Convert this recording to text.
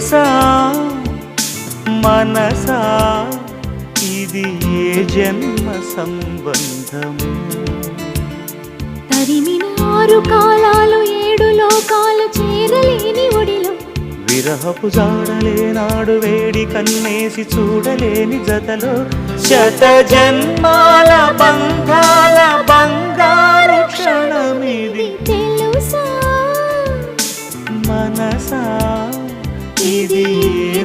తెలుసా మనసా ఇది ఏ జన్మ సంబంధము తరిమిన 6 కాలాలు 7 లోకాలు చేరలేని ఒడిలో విరహపు జాడలేనాడు వేడి కన్నేసి చూడలేని జతలో శత జన్మాల బంధాల బంగారు క్షణమిది తెలుసా మనసా ఇది ఏ